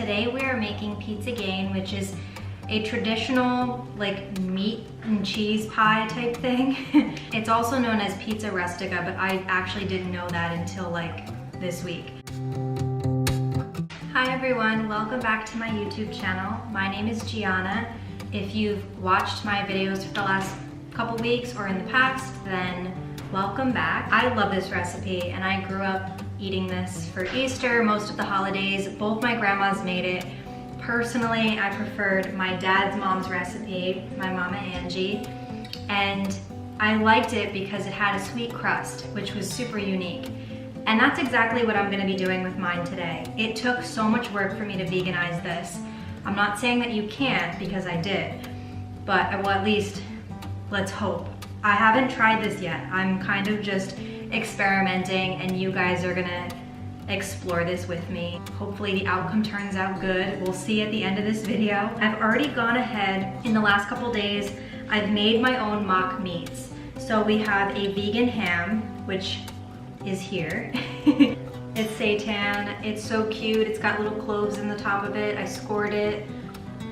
today we are making Pizzagaina, which is a traditional like meat and cheese pie type thing. It's also known as pizza rustica, but I actually didn't know that until like this week. Hi everyone, welcome back to my YouTube channel. My name is Gianna. If you've watched my videos for the last couple weeks or in the past, then welcome back. I love this recipe and I grew up eating this for Easter, most of the holidays. Both my grandmas made it. Personally, I preferred my dad's mom's recipe, my mama Angie, and I liked it because it had a sweet crust, which was super unique. And that's exactly what I'm gonna be doing with mine today. It took so much work for me to veganize this. I'm not saying that you can't, because I did, but well, at least let's hope. I haven't tried this yet. I'm kind of just experimenting and you guys are gonna explore this with me. Hopefully the outcome turns out good. We'll see at the end of this video. I've already gone ahead in the last couple days. I've made my own mock meats. So we have a vegan ham, which is here. It's seitan, it's so cute. It's got little cloves in the top of it. I scored it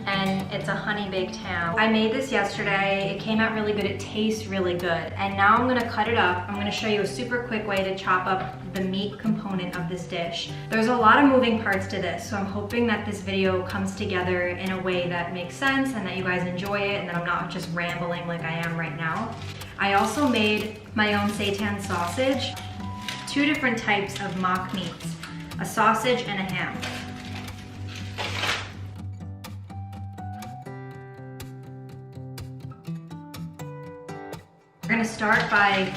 and it's a honey baked ham. I made this yesterday. It came out really good. It tastes really good. And now I'm gonna cut it up. I'm gonna show you a super quick way to chop up the meat component of this dish. There's a lot of moving parts to this, so I'm hoping that this video comes together in a way that makes sense and that you guys enjoy it and that I'm not just rambling like I am right now. I also made my own seitan sausage. Two different types of mock meats, a sausage and a ham. We're gonna start by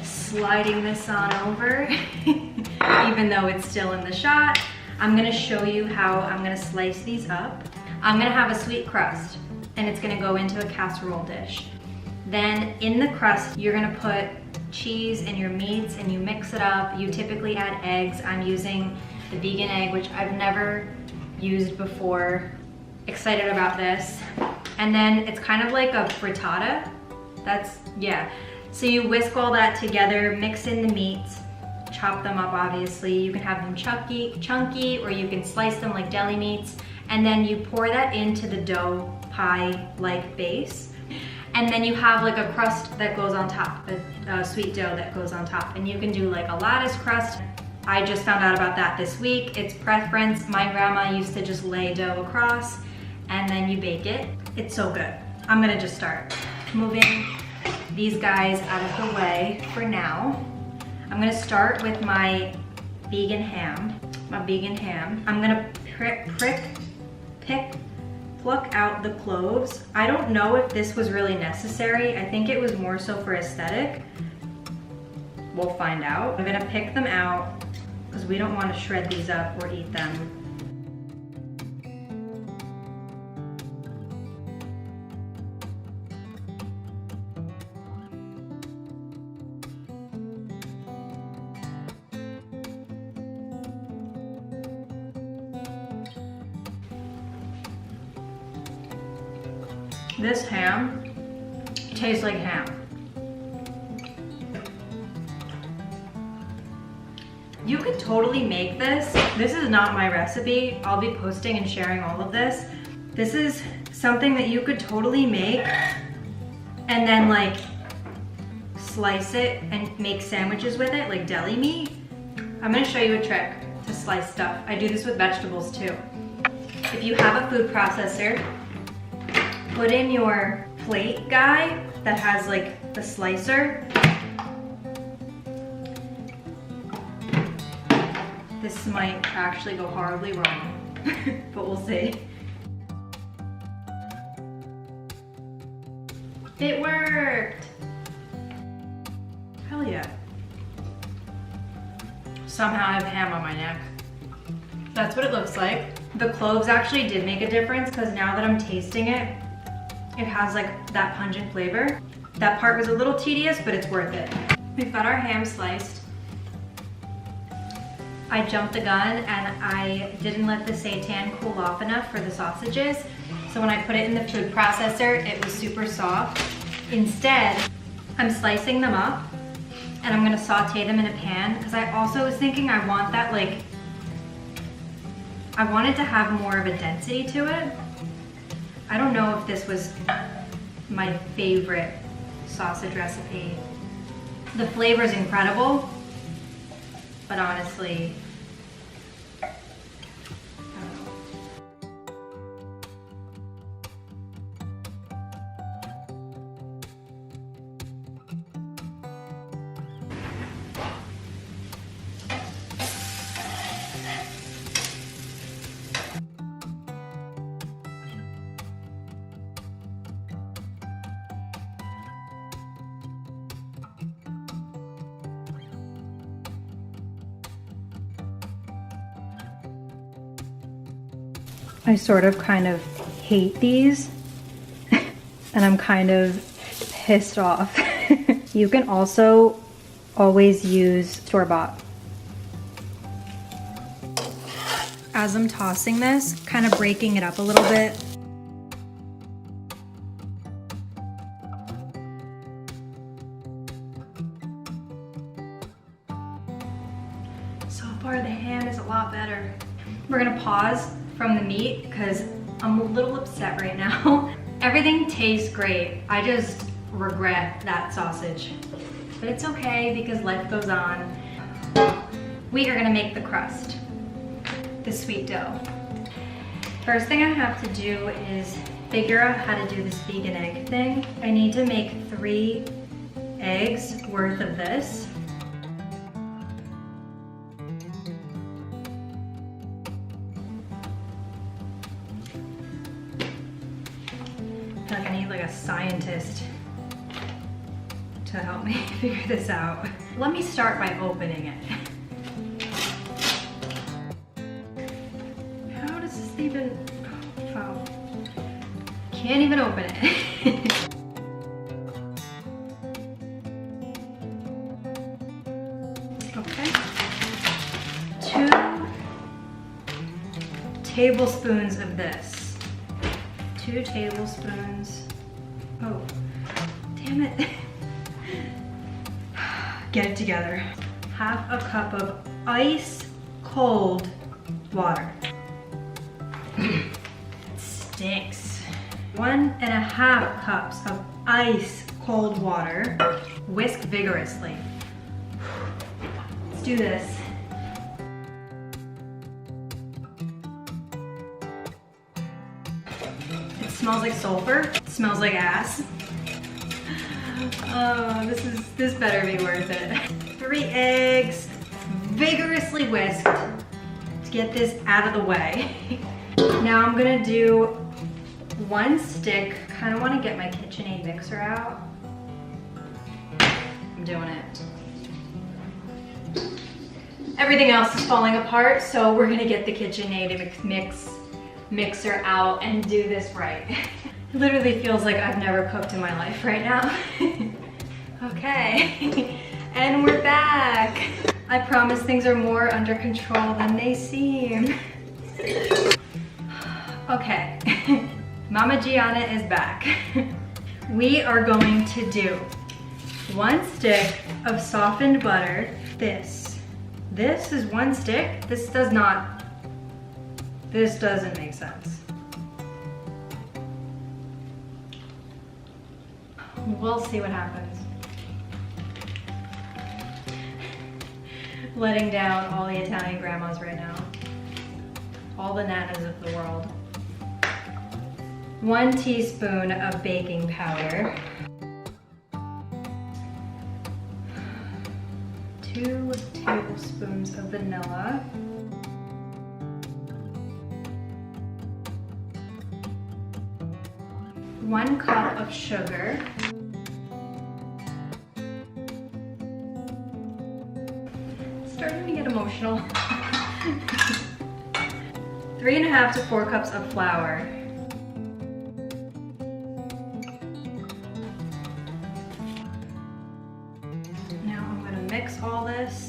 sliding this on over, even though it's still in the shot. I'm gonna show you how I'm gonna slice these up. I'm gonna have a sweet crust and it's gonna go into a casserole dish. Then in the crust, you're gonna put cheese and your meats and you mix it up. You typically add eggs. I'm using the vegan egg, which I've never used before. Excited about this. And then it's kind of like a frittata. Yeah. So you whisk all that together, mix in the meats, chop them up obviously. You can have them chunky, or you can slice them like deli meats. And then you pour that into the dough pie-like base. And then you have like a crust that goes on top, a sweet dough that goes on top. And you can do like a lattice crust. I just found out about that this week. It's preference. My grandma used to just lay dough across and then you bake it. It's so good. I'm gonna just start moving these guys out of the way for now. I'm gonna start with my vegan ham. I'm gonna pluck out the cloves. I don't know if this was really necessary. I think it was more so for aesthetic. We'll find out. I'm gonna pick them out because we don't want to shred these up or eat them. This ham tastes like ham. You could totally make this. This is not my recipe. I'll be posting and sharing all of this. This is something that you could totally make and then like slice it and make sandwiches with it, like deli meat. I'm gonna show you a trick to slice stuff. I do this with vegetables too. If you have a food processor, put in your plate guy that has like the slicer. This might actually go horribly wrong, but we'll see. It worked! Hell yeah. Somehow I have ham on my neck. That's what it looks like. The cloves actually did make a difference because now that I'm tasting it, it has like that pungent flavor. That part was a little tedious, but it's worth it. We've got our ham sliced. I jumped the gun and I didn't let the seitan cool off enough for the sausages. So when I put it in the food processor, it was super soft. Instead, I'm slicing them up and I'm gonna saute them in a pan because I also was thinking I want that like I wanted to have more of a density to it. I don't know if this was my favorite sausage recipe. The flavor is incredible, but honestly, I don't know. I sort of kind of hate these and I'm kind of pissed off. You can also always use store-bought. As I'm tossing this, kind of breaking it up a little bit. So far the ham is a lot better. We're gonna pause from the meat because I'm a little upset right now. Everything tastes great. I just regret that sausage. But it's okay because life goes on. We are gonna make the crust, the sweet dough. First thing I have to do is figure out how to do this vegan egg thing. I need to make 3 eggs worth of this. I feel like I need like a scientist to help me figure this out. Let me start by opening it. How does this even, oh, can't even open it. Okay. 2 tablespoons of this. 2 tablespoons. Oh, damn it. Get it together. 1/2 cup of ice cold water. It stinks. 1.5 cups of ice cold water. Whisk vigorously. Let's do this. It smells like sulfur. It smells like ass. Oh, this better be worth it. 3 eggs, vigorously whisked to get this out of the way. Now I'm gonna do 1 stick. Kind of want to get my KitchenAid mixer out. I'm doing it. Everything else is falling apart, so we're gonna get the KitchenAid mixer out and do this right. It literally feels like I've never cooked in my life right now. Okay, and we're back. I promise things are more under control than they seem. Okay, Mama Gianna is back. We are going to do 1 stick of softened butter. This is 1 stick. This doesn't make sense. We'll see what happens. Letting down all the Italian grandmas right now. All the nanas of the world. 1 teaspoon of baking powder. 2 tablespoons of vanilla. 1 cup of sugar. Starting to get emotional. 3.5 to 4 cups of flour. Now I'm going to mix all this.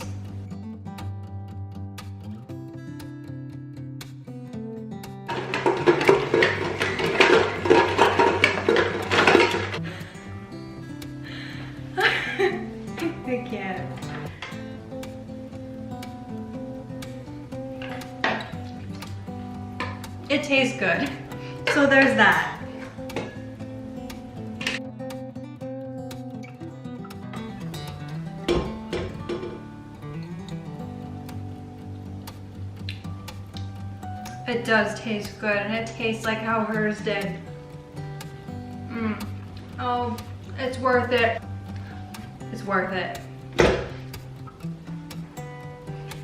I can't. it tastes good. So there's that. It does taste good, and it tastes like how hers did. Oh, it's worth it. It's worth it.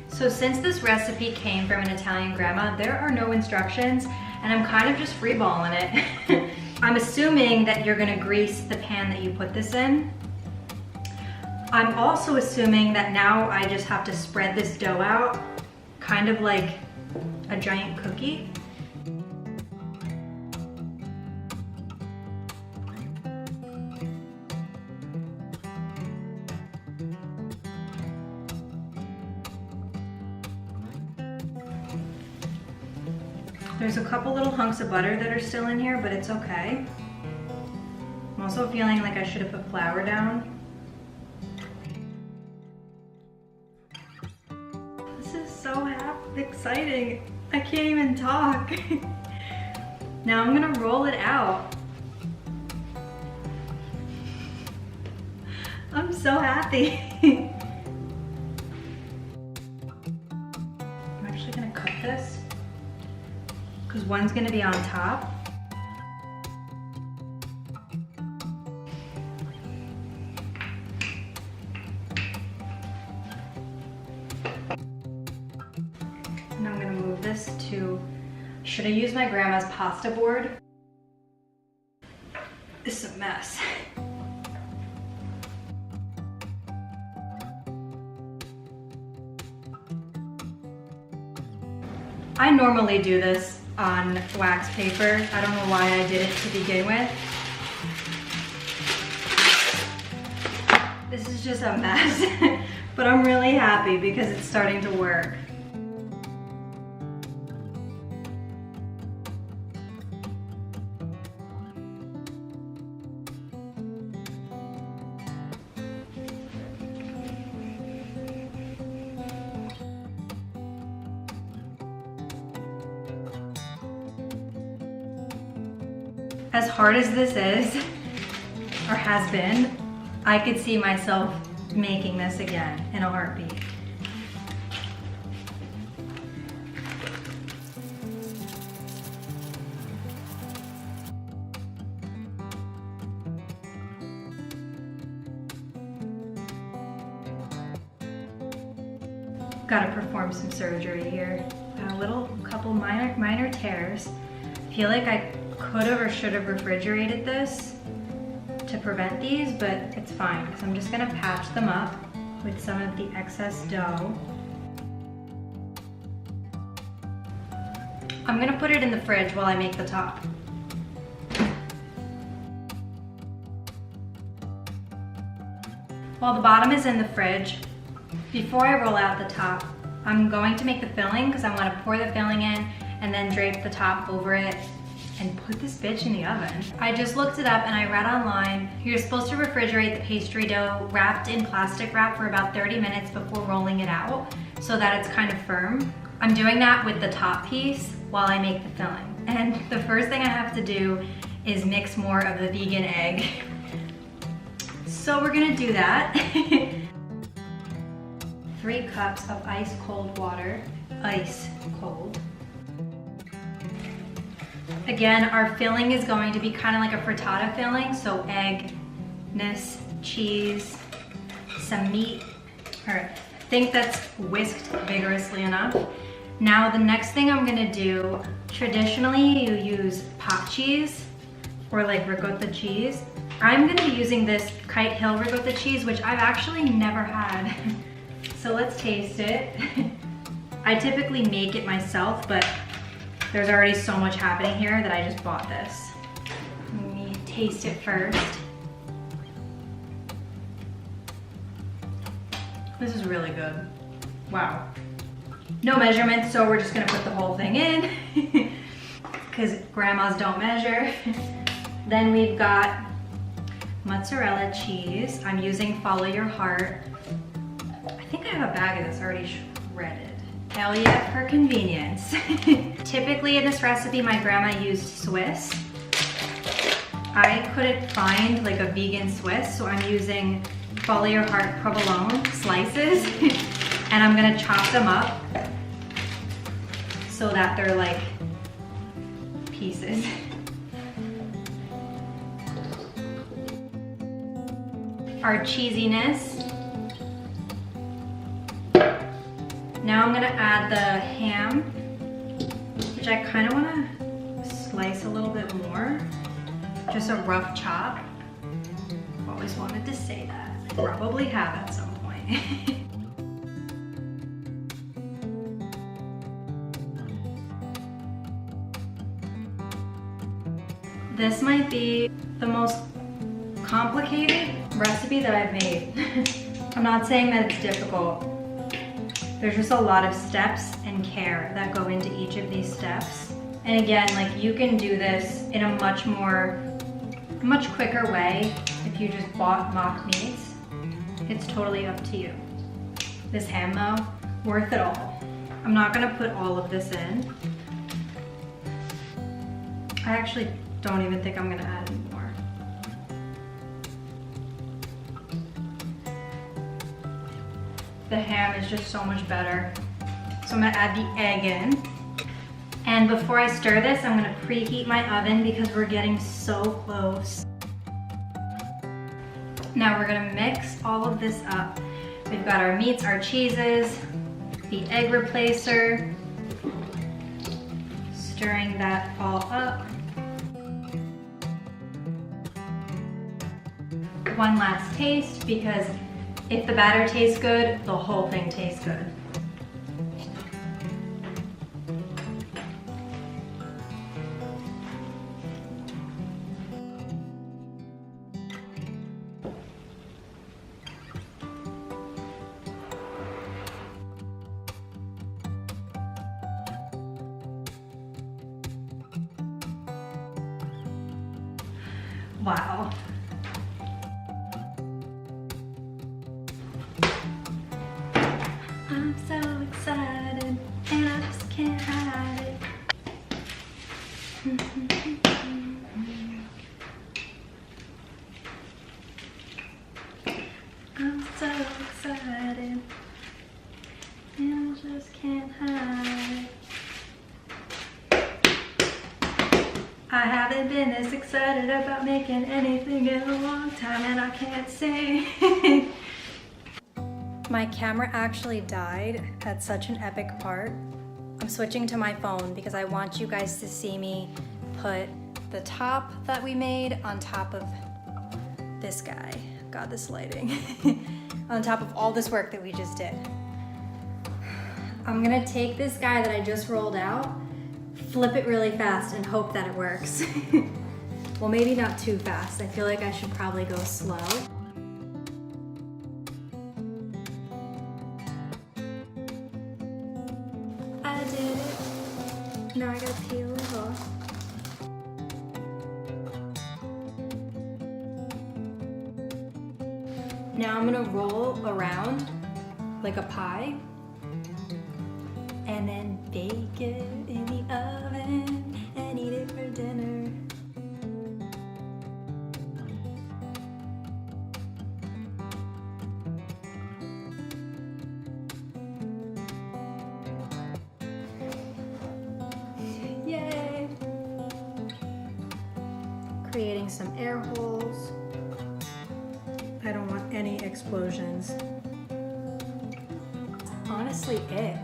So since this recipe came from an Italian grandma, there are no instructions, and I'm kind of just freeballing it. I'm assuming that you're gonna grease the pan that you put this in. I'm also assuming that now I just have to spread this dough out, kind of like a giant cookie. There's a couple little hunks of butter that are still in here, but it's okay. I'm also feeling like I should have put flour down. This is so exciting. I can't even talk. Now I'm gonna roll it out. I'm so happy. I'm actually gonna cut this because one's gonna be on top. And I'm gonna move this to, should I use my grandma's pasta board? This is a mess. I normally do this on wax paper. I don't know why I did it to begin with. This is just a mess, but I'm really happy because it's starting to work. As hard as this is, or has been, I could see myself making this again in a heartbeat. Gotta perform some surgery here. Got a couple minor tears. Feel like I could have or should have refrigerated this to prevent these, but it's fine because I'm just gonna patch them up with some of the excess dough. I'm gonna put it in the fridge while I make the top. While the bottom is in the fridge, before I roll out the top, I'm going to make the filling because I want to pour the filling in and then drape the top over it and put this bitch in the oven. I just looked it up and I read online, you're supposed to refrigerate the pastry dough wrapped in plastic wrap for about 30 minutes before rolling it out so that it's kind of firm. I'm doing that with the top piece while I make the filling. And the first thing I have to do is mix more of the vegan egg. So we're gonna do that. 3 cups of ice cold water, ice cold. Again, our filling is going to be kind of like a frittata filling, so egg-ness, cheese, some meat. All right, I think that's whisked vigorously enough. Now the next thing I'm gonna do, traditionally you use pot cheese or like ricotta cheese. I'm gonna be using this Kite Hill ricotta cheese, which I've actually never had. So let's taste it. I typically make it myself, but there's already so much happening here that I just bought this. Let me taste it first. This is really good. Wow. No measurements, so we're just gonna put the whole thing in because grandmas don't measure. Then we've got mozzarella cheese. I'm using Follow Your Heart. I think I have a bag of this already shredded. Hell yeah, for convenience. Typically in this recipe, my grandma used Swiss. I couldn't find like a vegan Swiss, so I'm using Follow Your Heart provolone slices, and I'm gonna chop them up so that they're like pieces. Our cheesiness. Now I'm gonna add the ham, which I kind of wanna slice a little bit more. Just a rough chop. Always wanted to say that. Probably have at some point. This might be the most complicated recipe that I've made. I'm not saying that it's difficult. There's just a lot of steps and care that go into each of these steps. And again, like you can do this in a much quicker way if you just bought mock meats. It's totally up to you. This ham though, worth it all. I'm not gonna put all of this in. I actually don't even think I'm gonna add any more. The ham is just so much better. So I'm gonna add the egg in. And before I stir this, I'm gonna preheat my oven because we're getting so close. Now we're gonna mix all of this up. We've got our meats, our cheeses, the egg replacer, stirring that all up. One last taste, because if the batter tastes good, the whole thing tastes good. Wow. I'm so excited and I just can't hide it. I'm so excited and I just can't hide it. I haven't been this excited about making anything in a long time, and I can't sing. My camera actually died at such an epic part. I'm switching to my phone because I want you guys to see me put the top that we made on top of this guy. God, this lighting. On top of all this work that we just did. I'm gonna take this guy that I just rolled out, flip it really fast and hope that it works. Well, maybe not too fast. I feel like I should probably go slow. I did it. Now I gotta peel it off. Now I'm gonna roll around like a pie and then bake it in the oven and eat it for dinner. Yay! Creating some air holes. I don't want any explosions. Honestly, it.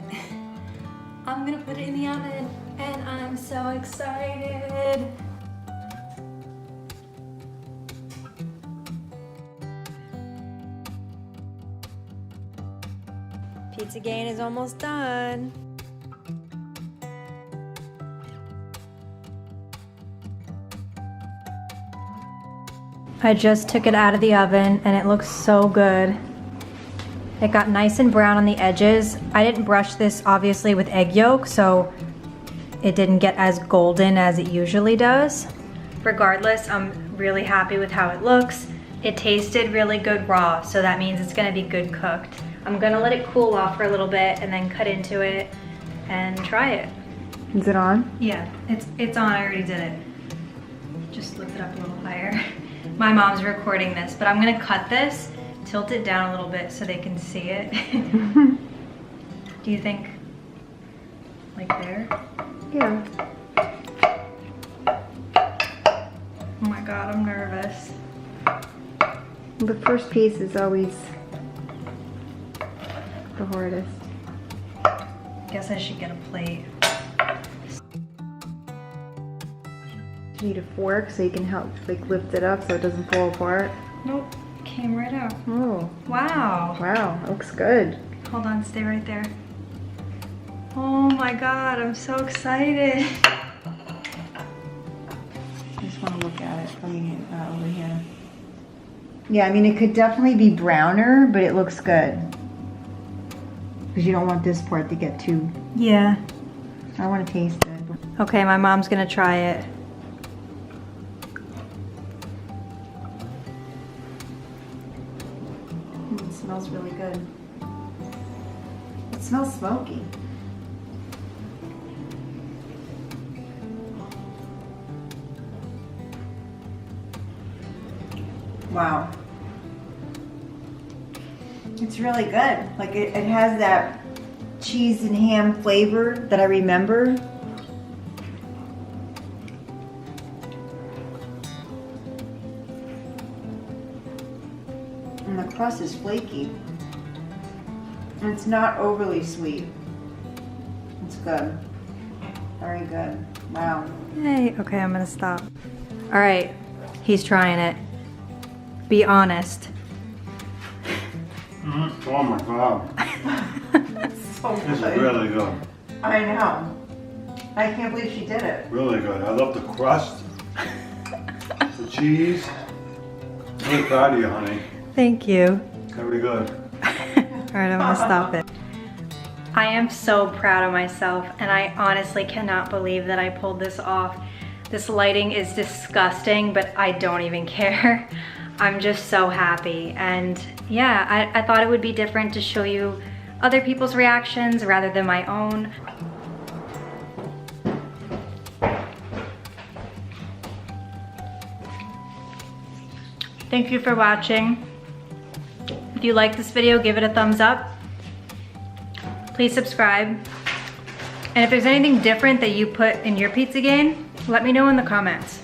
I'm gonna put it in the oven and I'm so excited. Pizzagaina is almost done. I just took it out of the oven and it looks so good. It got nice and brown on the edges. I didn't brush this obviously with egg yolk, so it didn't get as golden as it usually does. Regardless, I'm really happy with how it looks. It tasted really good raw, so that means it's gonna be good cooked. I'm gonna let it cool off for a little bit and then cut into it and try it. Is it on? Yeah, it's on, I already did it. Just lift it up a little higher. My mom's recording this, but I'm gonna cut this, tilt it down a little bit so they can see it. Do you think, like there? Yeah. Oh my God, I'm nervous. The first piece is always the hardest. Guess I should get a plate. You need a fork so you can help like lift it up so it doesn't fall apart. Nope, came right out. Oh. Wow. Wow, that looks good. Hold on, stay right there. Oh my God, I'm so excited. I just want to look at it from over here. Yeah, I mean it could definitely be browner, but it looks good. Because you don't want this part to get too... Yeah. I want to taste it. Okay, my mom's gonna try it. It smells really good. It smells smoky. Wow. It's really good. Like it has that cheese and ham flavor that I remember. And the crust is flaky. And it's not overly sweet. It's good. Very good. Wow. Hey, okay, I'm gonna stop. All right, he's trying it. Be honest. Oh my God. So This is good. really good. I know. I can't believe she did it. Really good. I love the crust, the cheese. Really proud of you, honey. Thank you. Very good. All right, I'm gonna stop it. I am so proud of myself, and I honestly cannot believe that I pulled this off. This lighting is disgusting, but I don't even care. I'm just so happy. And yeah, I thought it would be different to show you other people's reactions rather than my own. Thank you for watching. If you like this video, give it a thumbs up. Please subscribe. And if there's anything different that you put in your Pizzagaina, let me know in the comments.